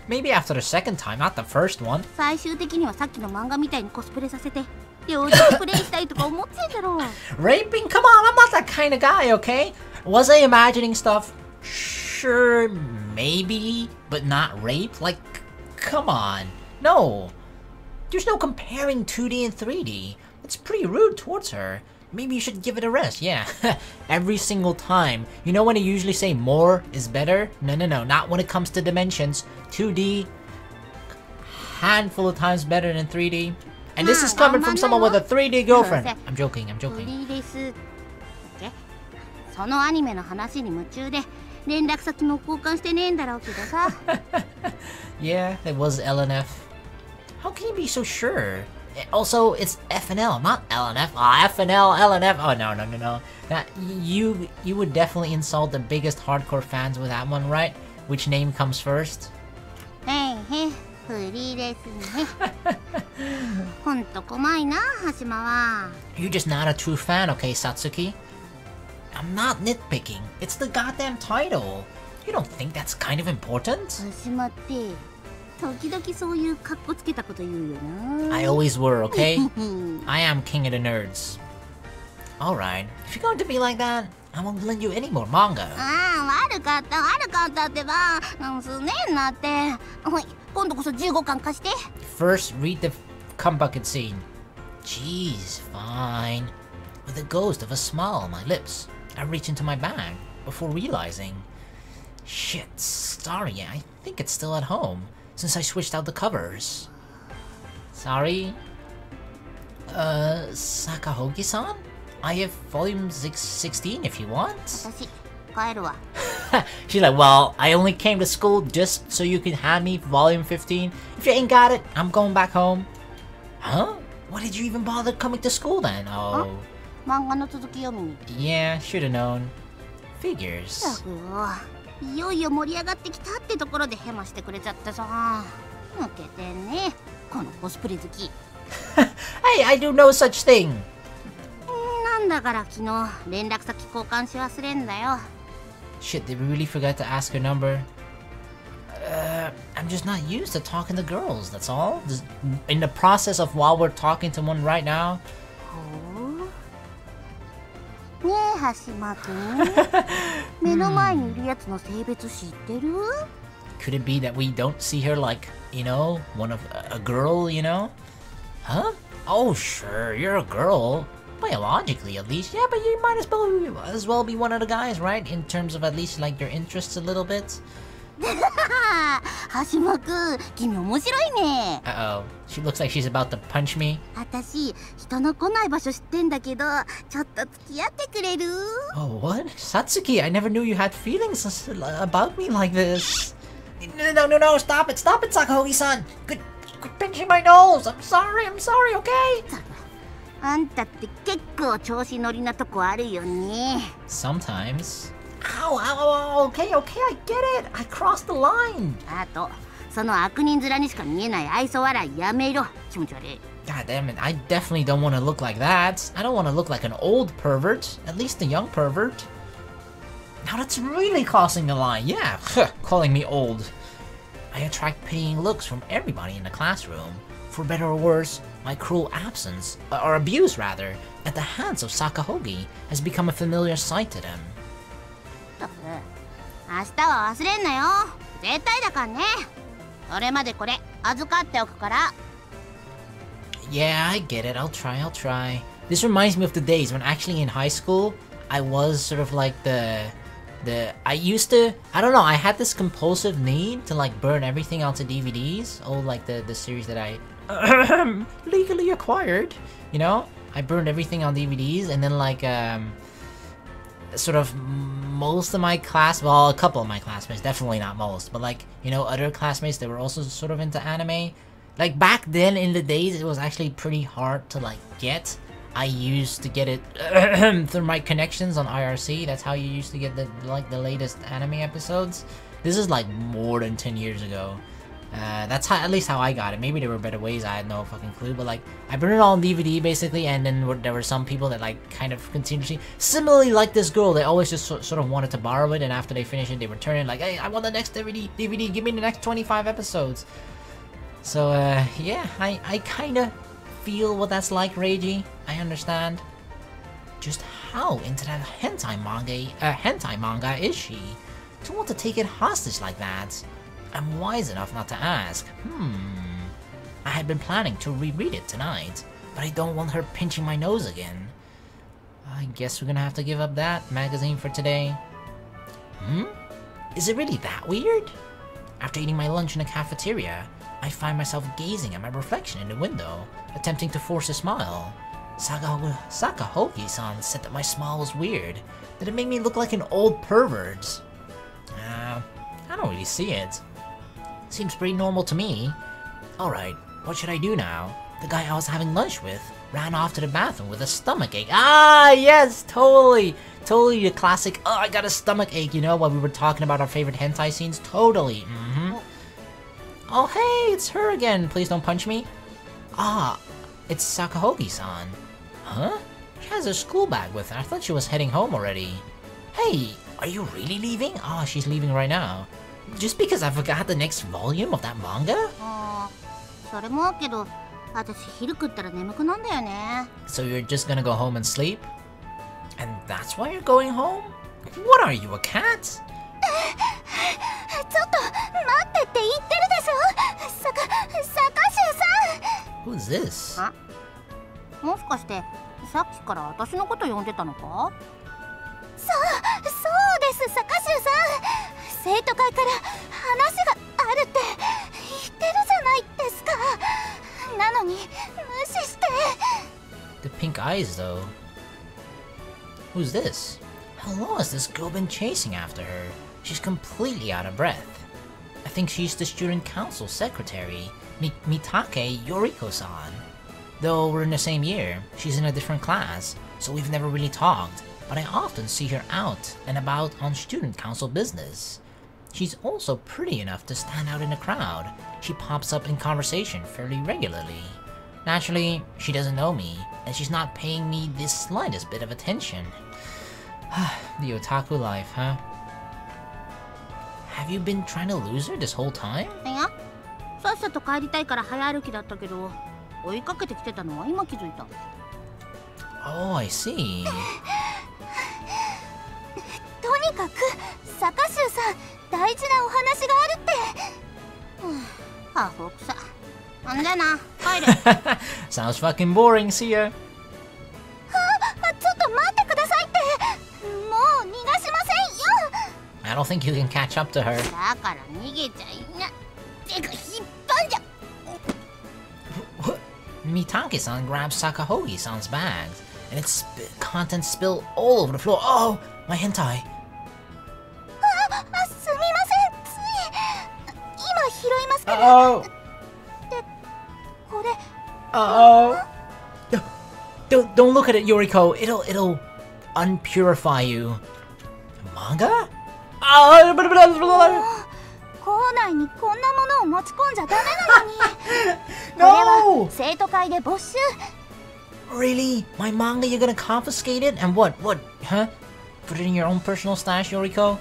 Maybe after the second time, not the first one. 最終的にはさっきの漫画みたいにコスプレさせて両手プレイしたいとか思ってんだろう。Raping? Come on, I'm not that kind of guy, okay? Was I imagining stuff? Sure, maybe, but not rape? Like, come on. No. There's no comparing 2D and 3D. It's pretty rude towards her. Maybe you should give it a rest, yeah. Every single time. You know when I usually say more is better? No, not when it comes to dimensions. 2D, handful of times better than 3D. And this is coming from someone with a 3D girlfriend. I'm joking. そのアニメの話に夢中で連絡先も交換してねえんだろうけどさ。Yeah, it was LNF. How can you be so sure? Also, it's FNL, not LNF. FNL, LNF. Oh, no. Now, you would definitely insult the biggest hardcore fans with that one, right? Which name comes first? フリですね。ほんと怖いな、はしまは。You're just not a true fan, okay, Satsuki? I'm not nitpicking. It's the goddamn title. You don't think that's kind of important? はしまって。時々そういうカッコつけたこと言うよな。I always were, okay? I am king of the nerds. Alright, if you're going to be like that, I won't lend you any more manga. 悪かったってば。すねえなって。ほい、今度こそ15巻貸して。First, read the cum bucket scene. Jeez, fine. With a ghost of a smile on my lips, I reach into my bag before realizing. Shit, sorry, I think it's still at home. Since I switched out the covers. Sorry? Sakahogi-san? I have volume 16 if you want. 私、帰るわ。She's like, well, I only came to school just so you can hand me volume 15. If you ain't got it, I'm going back home. Huh? Why did you even bother coming to school then? Oh. 漫画の続き読みに。Yeah, should've known. Figures. いよいよ盛り上がってきたってところでヘマしてくれちゃってさ。抜けてんね、このコスプレ好き。Hey, I do no such thing. なんだから昨日連絡先交換し忘れんだよ。Shit, did we really forget to ask her number? I'm just not used to talking to girls, that's all. Just in the process of while we're talking to one right now. ねえ、はしまくん。目の前にいるやつの性別知ってる？ Could it be that we don't see her like, you know, one of a girl, you know? Huh? Oh, sure, you're a girl. Biologically, at least. Yeah, but you might as well be one of the guys, right? In terms of at least like your interests a little bit. はしまくん、君面白いね。Uh-oh. She looks like she's about to punch me. 私、人の来ない場所知ってんだけど、ちょっと付き合ってくれる？ Oh, what? Satsuki, I never knew you had feelings about me like this. No, stop it, Sakahogi-san. Quit pinching my nose. I'm sorry, okay? あんたって結構調子乗りなとこあるよね。 Sometimes. Ow, ow, ow, okay, okay, I get it. I crossed the line. あとその悪人面にしか見えない愛想笑いやめろ。気持ち悪い。 God damn it, I definitely don't want to look like that. I don't want to look like an old pervert. At least a young pervert. Now that's really crossing the line. Yeah, calling me old. I attract pitying looks from everybody in the classroom. For better or worse, my cruel absence, or abuse rather, at the hands of Sakahogi has become a familiar sight to them. 明日は忘れんなよ。絶対だからね。それまでこれ預かっておくから。 Yeah, I get it. I'll try. This reminds me of the days when actually in high school, I was sort of like I used to, I don't know, I had this compulsive need to like burn everything onto DVDs. Oh, like the series that I legally acquired, you know? I burned everything on DVDs and then like, sort of most of my class, well, a couple of my classmates, definitely not most, but like, you know, other classmates that were also sort of into anime. Like back then in the days, it was actually pretty hard to like get. I used to get it through my connections on IRC. That's how you used to get the latest anime episodes. This is like more than 10 years ago. That's at least how I got it. Maybe there were better ways, I had no fucking clue. But like, I burned it all on DVD basically, and then there were some people that like kind of continuously, similarly like this girl, they always just sort of wanted to borrow it, and after they finish it, they return it like, hey, I want the next DVD, give me the next 25 episodes. So yeah, I kind of feel what that's like, Reiji. I understand. Just how into that hentai manga is she? To want to take it hostage like that? I'm wise enough not to ask. I had been planning to reread it tonight, but I don't want her pinching my nose again. I guess we're gonna have to give up that magazine for today. Is it really that weird? After eating my lunch in the cafeteria, I find myself gazing at my reflection in the window, attempting to force a smile. Sakahogi-san said that my smile was weird, that it made me look like an old pervert. I don't really see it. Seems pretty normal to me. Alright, what should I do now? The guy I was having lunch with ran off to the bathroom with a stomachache. Ah, yes, totally the classic, oh, I got a stomachache, you know, while we were talking about our favorite hentai scenes. Totally, Oh, hey, it's her again. Please don't punch me. Ah, it's Sakahogi-san. Huh? She has her school bag with her. I thought she was heading home already. Hey, are you really leaving? Ah, she's leaving right now. Just because I forgot the next volume of that manga? それもあるけど、私昼食ったら眠くなんだよね。 So you're just gonna go home and sleep? And that's why you're going home? What are you, a cat? ちょっと待ってって言ってるでしょ。坂州さん。 Who's this? あ、もしかしてさっきから私のこと呼んでたのか？そうです、坂州さん。生徒会から話があるって言ってるじゃないですか。なのに無視して。 The pink eyes, though. Who's this? How long has this girl been chasing after her? She's completely out of breath. I think she's the student council secretary, Mitake Yoriko-san. Though we're in the same year, she's in a different class, so we've never really talked, but I often see her out and about on student council business. She's also pretty enough to stand out in the crowd. She pops up in conversation fairly regularly. Naturally, she doesn't know me, and she's not paying me the slightest bit of attention. The otaku life, huh? Have you been trying to lose her this whole time? いや、さっさと帰りたいから早歩きだったけど、追いかけてきてたのは今気づいた。 Oh, I see. とにかく坂州さん、大事なお話があるって。アホくさ。なんだな、帰る。Sounds fucking boring, see ya. ちょっと待ってくださいって。もう逃がしませんよ。 I don't think you can catch up to her. だから逃げちゃいな。てか引っ張んじゃ。 Mitake-san grabs Sakahogi-san's bags, and its contents spill all over the floor. Oh, my hentai. すみません、つい。今拾いますから。 Uh-oh. で、これ。 Uh-oh. Don't look at it, Yoriko. It'll unpurify you. Manga? 校内にこんなものを持ち込んじゃダメなのに。これ No! は生徒会で没収。 Really? My manga, you're gonna confiscate it? And what, huh? Put it in your own personal stash, Yoriko?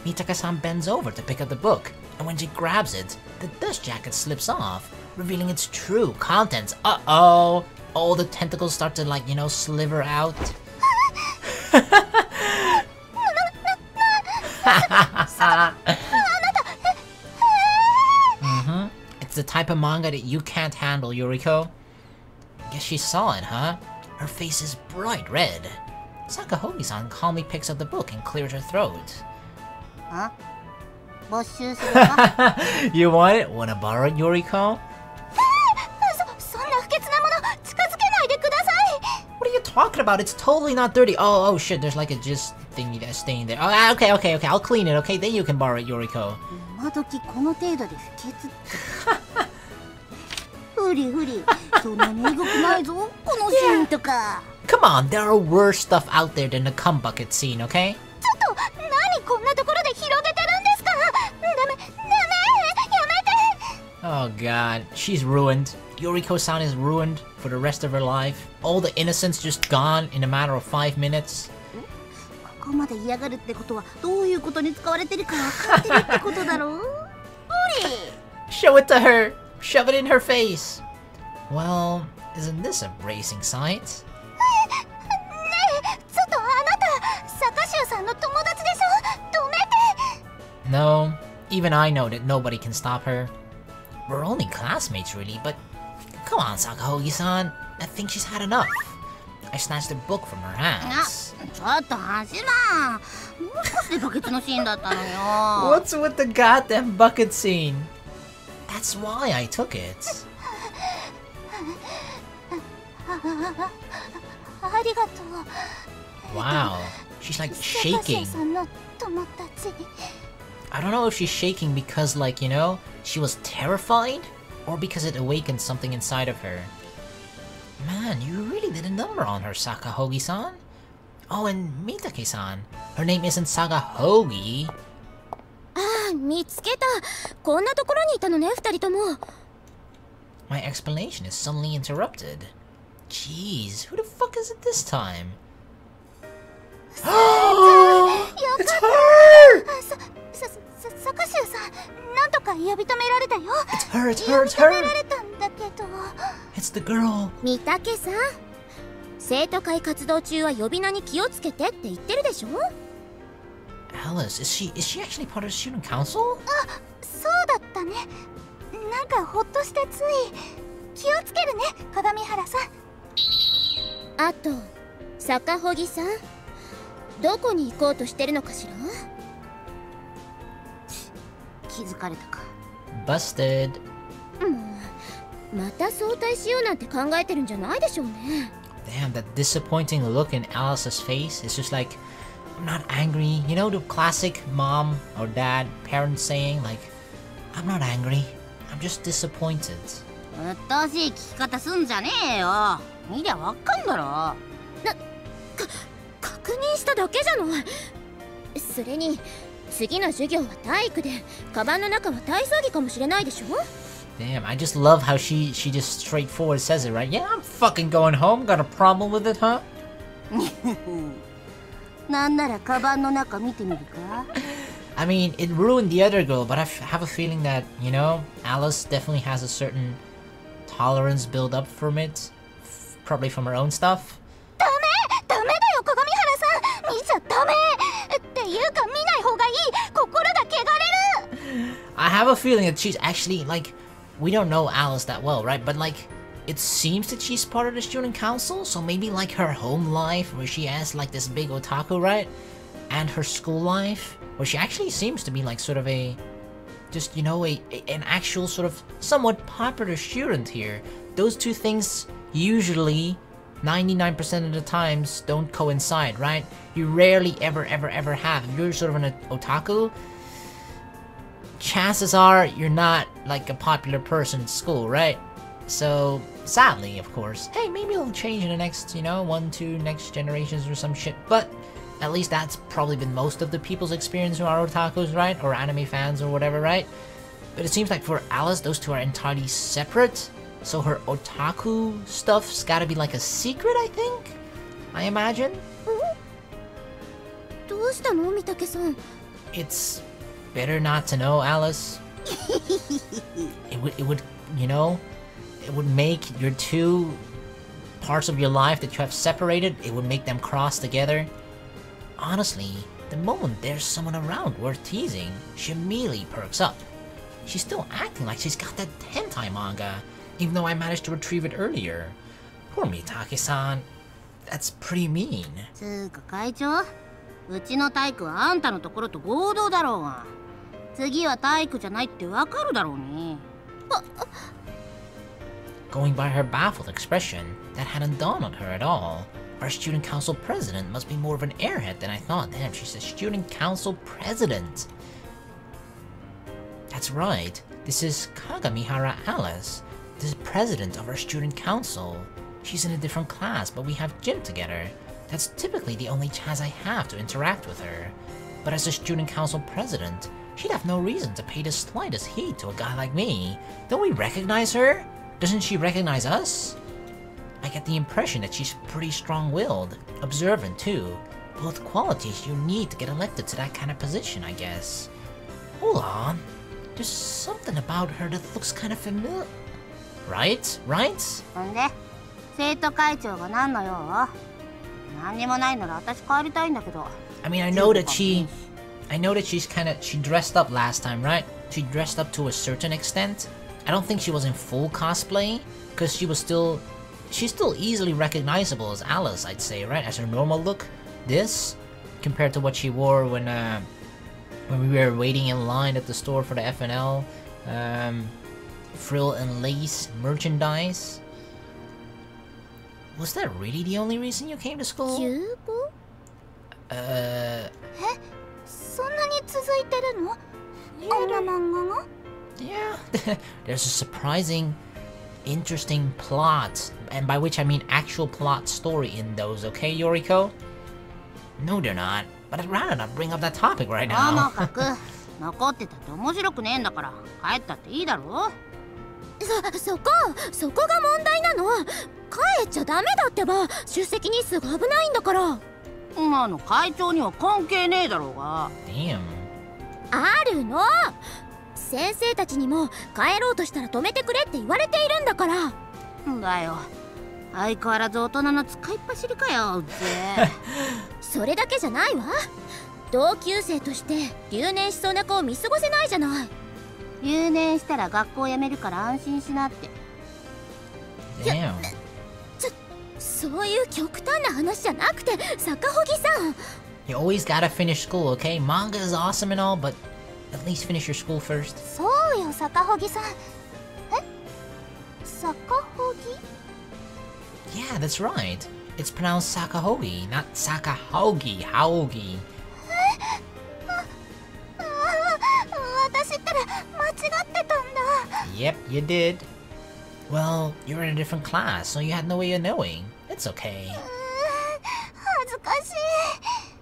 Mitaka-san bends over to pick up the book, and when she grabs it, the dust jacket slips off, revealing its true contents. Uh-oh! All the tentacles start to, like, you know, sliver out. It's the type of manga that you can't handle, Yoriko. Guess she saw it, huh? Her face is bright red. Sakahogi-san calmly picks up the book and clears her throat. Huh? 没収するか You want it? Wanna borrow it, Yoriko? そんな不潔なもの近づけないでください。 What are you talking about? It's totally not dirty. Oh shit, there's like a just thingy that's staying there. Oh, okay, I'll clean it, okay? Then you can borrow it, Yoriko. 今時この程度で不潔って。ふりふり、そんなにエゴくないぞ、このシーンとか。Come on, there are worse stuff out there than the cum bucket scene, okay? ちょっと、何こんなところで広げてるんですか。ダメ、やめて。 Oh god, she's ruined. Yoriko-san is ruined for the rest of her life. All the innocence just gone in a matter of 5 minutes. ここまで嫌がるってことはどういうことに使われてるか分かってるってことだろう。無理。 Show it to her. Shove it in her face. Well, isn't this a bracing sight? ねえ、ちょっとあなた、坂州さんの友達でしょ。止めて。 No, even I know that nobody can stop her. We're only classmates, really, but come on, Sakahogi-san. I think she's had enough. I snatched the book from her hands. ちょっと走らん。もう少しでバケツのシーンだったのよ。 What's with the goddamn bucket scene? That's why I took it. ありがとう。 Wow, she's like 坂 shaking. 州さんの友達。 I don't know if she's shaking because, like, you know, she was terrified, or because it awakened something inside of her. Man, you really did a number on her, Sakahogi-san. Oh, and Mitake-san. Her name isn't Sakahogi. ああ、見つけた。こんなところにいたのね、二人とも。 My explanation is suddenly interrupted. Jeez, who the fuck is it this time? It's her! 坂州さん、なんとか呼び止められたよ。 It's her, it's 呼 her, び it's 止め her! られたんだけど。 It's the girl. 三宅さん、生徒会活動中は呼び名に気をつけてって言ってるでしょ。 Alice, is she actually part of the student council? あ、そうだったね。なんかほっとしてつい。気をつけるね、鏡原さん。あと、坂穂木さん、どこに行こうとしてるのかしら。気づかれたか。 Busted. また早退しようなんて考えてるんじゃないでしょうね。 Damn, that disappointing look in Alice's face is just like, I'm not angry. You know the classic mom or dad parent saying like, I'm not angry. I'm just disappointed. うっとうしい聞き方すんじゃねえよ。見りゃわかんだろ。確認しただけじゃない。それに次の授業は体育で、カバンの中は体操着かもしれないでしょ。 Damn, I just love how she just straightforward says it, right? Yeah, I'm fucking going home. Got a problem with it, huh? なんならカバンの中見てみるか。 I mean, it ruined the other girl, but I have a feeling that, you know, Alice definitely has a certain tolerance built up from it. Probably from her own stuff. ダメだよ、鏡原さん。見ちゃダメっていうか見ない方がいい。心が汚れる。 I have a feeling that she's actually, like, we don't know Alice that well, right? But, like, it seems that she's part of the student council, so maybe, like, her home life, where she has, like, this big otaku, right? And her school life, where she actually seems to be, like, sort of a, just, you know, an actual sort of somewhat popular student here. Those two things usually, 99% of the times, don't coincide, right? You rarely ever have. If you're sort of an otaku, chances are you're not like a popular person in school, right? So, sadly, of course, hey, maybe it'll change in the next, 1, 2 next generations or some shit, but at least that's probably been most of the people's experience who are otakus, right? Or anime fans or whatever, right? But it seems like for Alice, those two are entirely separate, so her otaku stuff's gotta be like a secret, I think? I imagine? It's better not to know, Alice. It would, it would make your two parts of your life that you have separated, it would make them cross together. Honestly, the moment there's someone around worth teasing, she immediately perks up. She's still acting like she's got that hentai manga, even though I managed to retrieve it earlier. Poor Mitake-san. That's pretty mean. つーか会長、うちの体育はあんたのところと合同だろうが、次は体育じゃないってわかるだろうね。Going by her baffled expression, that hadn't dawned on her at all. Our student council president must be more of an airhead than I thought. Damn, she's a student council president. That's right. This is Kagamihara Alice, the president of our student council. She's in a different class, but we have gym together. That's typically the only chance I have to interact with her. But as a student council president, she'd have no reason to pay the slightest heed to a guy like me. Don't we recognize her? Doesn't she recognize us? I get the impression that she's pretty strong-willed, observant too. Both qualities you need to get elected to that kind of position, I guess. Hold on. There's something about her that looks kind of familiar. Right? Right? んで、生徒会長が何の用？何にもないなら私帰りたいんだけど。I mean, I know that she dressed up last time, right? She dressed up to a certain extent. I don't think she was in full cosplay, because she's still easily recognizable as Alice, I'd say, right? As her normal look. This, compared to what she wore when we were waiting in line at the store for the FNL, frill and lace merchandise. Was that really the only reason you came to school? そんなに続いてるの？あんな漫画が？ Yeah, there's a surprising, interesting plot, and by which I mean actual plot story in those, okay, Yoriko? No, they're not, but I'd rather not bring up that topic right now. ともかく残ってたって面白くねえんだから帰ったっていいだろ？そこが問題なの。帰っちゃダメだってば。出席日数が危ないんだから。今の会長には関係ねえだろうが。Damn. あるの。先生たちにも帰ろうとしたら止めてくれって言われているんだから。だよ。相変わらず大人の使いっ走りかよ、うぜ。それだけじゃないわ。同級生として留年しそうな子を見過ごせないじゃない。留年したら学校辞めるから安心しなって。Damn. そういう極端な話じゃなくて、坂穂木さん。You always gotta finish school, okay? Manga is awesome and all, but at least finish your school first. そうよ、坂穂木さん。坂穂木？ Yeah, that's right. It's pronounced Sakahogi, not Sakahogi. Haogi. 私ったら間違ってたんだ。Yep, you did. Well, you're in a different class, so you had no way of knowing. It's okay. 恥ずかしい。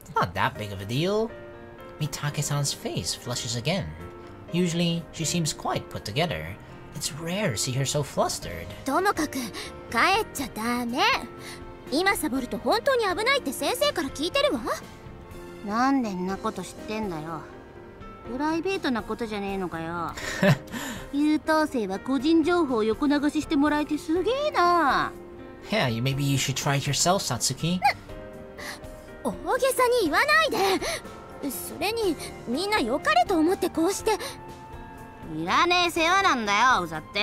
It's not that big of a deal. Mitake-san's face flushes again. Usually, she seems quite put together. It's rare to see her so flustered. ともかく帰っちゃダメ。今サボると本当に危ないって先生から聞いてるわ。なんでんなこと知ってんだよ。プライベートなことじゃねえのかよ。優等生は個人情報を横流ししてもらえてすげえな。Yeah, maybe you should try it yourself, Satsuki. 大げさに言わないで。それにみんな良かれと思ってこうして。いらねえ世話なんだよ、うざって。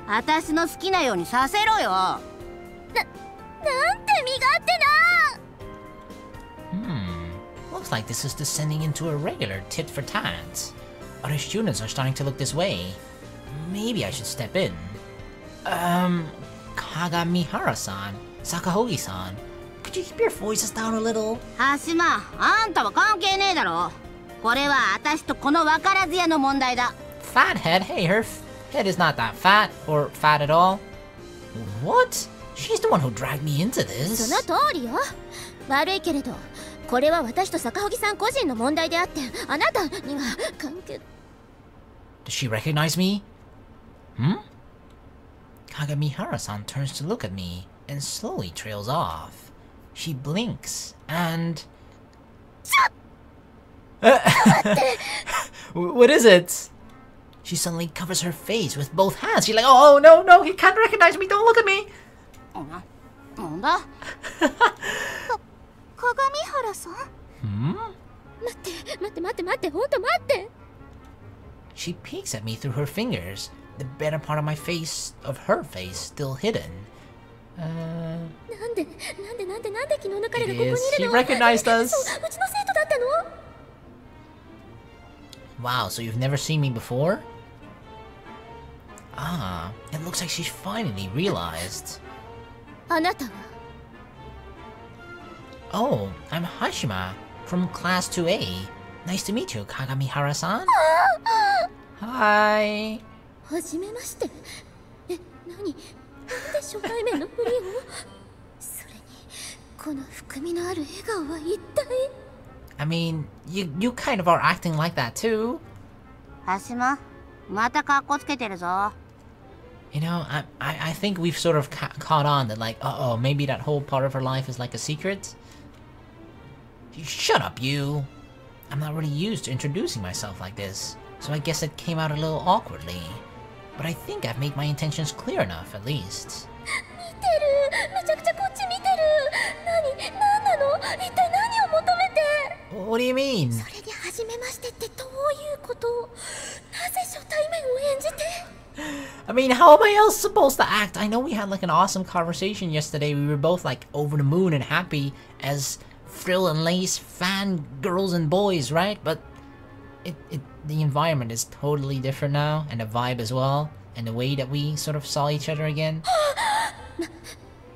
私の好きなようにさせろよ。なんて身勝手な。Looks like this is descending into a regular tit for tat. Other students are starting to look this way. Maybe I should step in. Kagamihara-san, Sakahogi-san, could you keep your voices down a little? はしま、あんたは関係ねえだろ。これは私とこの分からず屋の問題だ。Fathead, hey, head is not that fat, or fat at all. What? She's the one who dragged me into そ this. の通りよ。悪いけれど、これは私と坂荻さん個人の問題であって、あなたには関係。Does she recognize me? Kagamihara-san turns to look at me and slowly trails off. She blinks and... What is it? She suddenly covers her face with both hands. She's like, oh no, no, he can't recognize me, don't look at me! なんだ鏡原さん 待って、ほんと待って。 She peeks at me through her fingers, the better part of my face, of her face, still hidden. なんで昨日の彼がここにいるの She recognized us. そう、うちの生徒だったの Wow, so you've never seen me before? Ah, it looks like she's finally realized. あなたは Oh, I'm Hashima, from Class 2A. Nice to meet you, Kagamihara-san. Hi. はじめまして。え、なんで初対面のふりをそれに、この含みのある笑顔は一体 I mean, you kind of are acting like that too. はしま、また格好つけてるぞ。You know, I think we've sort of caught on that, like, uh-oh, maybe that whole part of her life is like a secret. Shut up, you. I'm not really used to introducing myself like this, so I guess it came out a little awkwardly. But I think I've made my intentions clear enough, at least. 見てる。めちゃくちゃこっち見てる。なんなの？一体何を求めて What do you mean? それで初めましてってどういうこと？なぜ初対面を演じて I mean, how am I else supposed to act? I know we had like an awesome conversation yesterday. We were both like over the moon and happy as frill and lace fan girls and boys, right? But the environment is totally different now, and the vibe as well, and the way that we sort of saw each other again.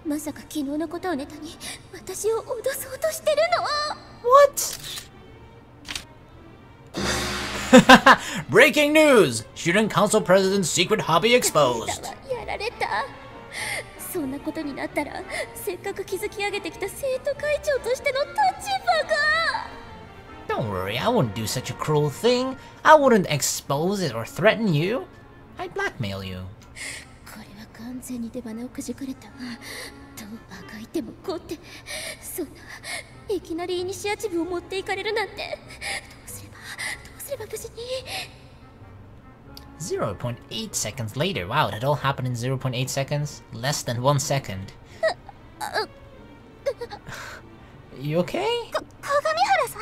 まさか昨日のことをネタに私を脅そうとしてるの What? Breaking news! Student Council President's secret hobby exposed. やられた。そんなことになったら、せっかく築き上げてきた生徒会長としての立場が。Don't worry, I wouldn't do such a cruel thing. I wouldn't expose it or threaten you. I'd blackmail you. これは完全に出花をくじかれた。どうあがいてもこうって、そんないきなりイニシアチブを持っていかれるなんて、どうすれば無事に。0.8 seconds later. Wow, that all happened in 0.8 seconds? Less than 1 second. You okay? 鏡原さん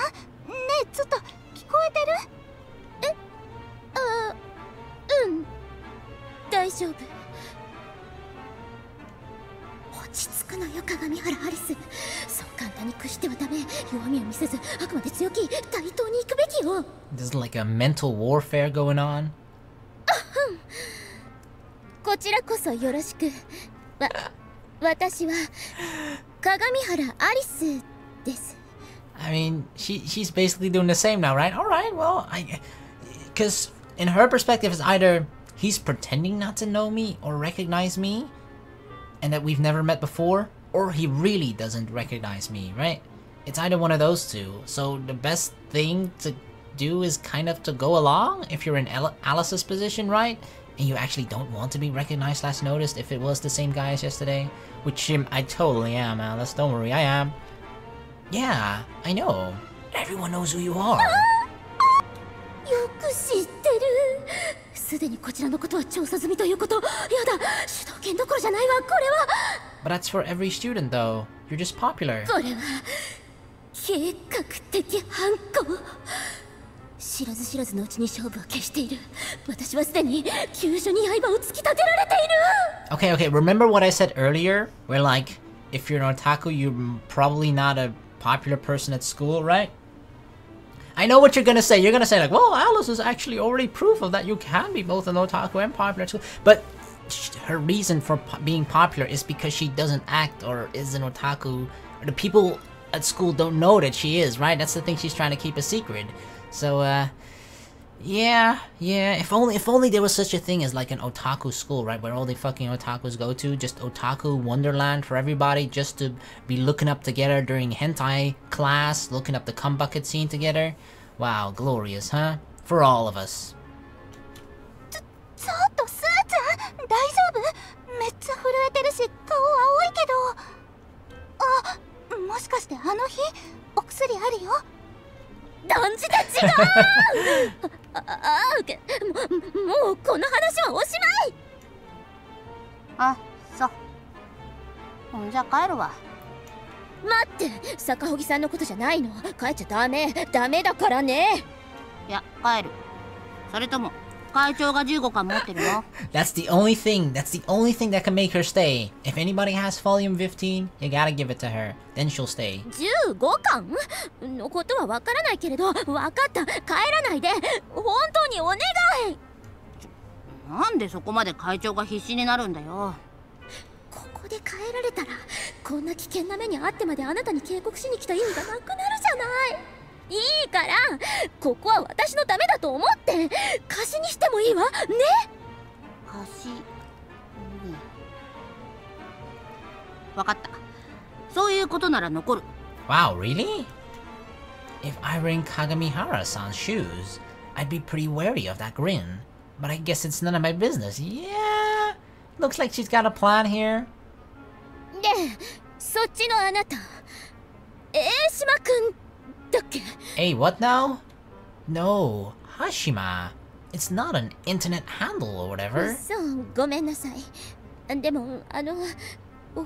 ねえ、ちょっと聞こえてる？大丈夫。落ち着くのよ、鏡原アリス。そう簡単に屈してはダメ。弱みを見せず、あくまで強気、対等に行くべきよ。There's like a mental warfare going on. こちらこそよろしく。私は鏡原アリスです。I mean, she's basically doing the same now, right? Alright, well, because in her perspective, it's either he's pretending not to know me or recognize me, and that we've never met before, or he really doesn't recognize me, right? It's either one of those two. So the best thing to do is kind of to go along if you're in Alice's position, right? And you actually don't want to be recognized / noticed if it was the same guy as yesterday. Which I totally am, Alice. Don't worry, I am. Yeah, I know. Everyone knows who you are. よく知ってる。すでにこちらのことは調査済みということ。やだ、主導権どころじゃないわ、これは。But that's for every student, though. You're just popular. これは計画的犯行。知らず知らずのうちに勝負は決している。私はすでに急所に刃を突き立てられている。Okay, remember what I said earlier? Where like, if you're an otaku, you're probably not a popular person at school, right? I know what you're gonna say. You're gonna say like, well, Alice is actually already proof of that you can be both an otaku and popular at school. But her reason for being popular is because she doesn't act or is an otaku. Or the people at school don't know that she is, right? That's the thing she's trying to keep a secret. So, Yeah. If only there was such a thing as like an otaku school, right? Where all the fucking otakus go to, just otaku wonderland for everybody, just to be looking up together during hentai class, looking up the cum bucket scene together. Wow, glorious, huh? For all of us. ちょっとスーちゃん、大丈夫？めっちゃ震えてるし、顔青いけど。あ、もしかしてあの日、お薬あるよ。断じて違う。もうこの話はおしまい。あ、そう。じゃあ帰るわ。待って、坂荻さんのことじゃないの。帰っちゃダメだからね。いや、帰る。それとも会長が15巻持ってるよ。That's the only thing that can make her stay. If anybody has volume 15, you gotta give it to her. Then she'll stay. 15巻のことはわからないけれど、わかった。帰らないで。本当にお願い。なんでそこまで会長が必死になるんだよ。ここで帰られたら、こんな危険な目にあってまであなたに警告しに来た意味がなくなるじゃない。いいから、ここは私のためだと思って貸しにしてもいいわね。貸し、わかった。そういうことなら残る。Wow, really? If I were in Kagamihara-san's shoes, I'd be pretty wary of that grin. But I guess it's none of my business. Yeah, looks like she's got a plan here. ねえ、そっちのあなた、島くんだっけ？ Hey, what now? No, Hashima. It's not an internet handle or whatever. そう、ごめんなさい。でも、放課後、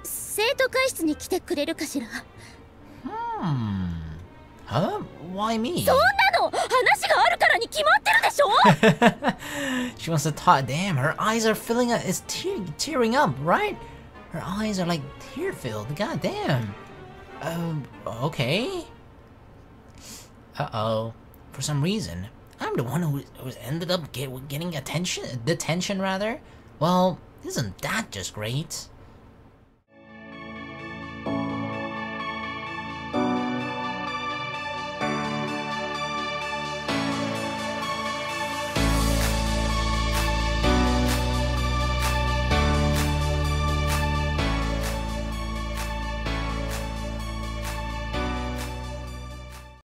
生徒会室に来てくれるかしら。Huh? Why me? そんなの話があるからに決まってるでしょ。She wants to talk. Damn, her eyes are filling up. It's tearing up, right? Her eyes are like tear-filled. God damn. Okay. Uh-oh. For some reason, I'm the one who ended up getting detention rather. Well, isn't that just great?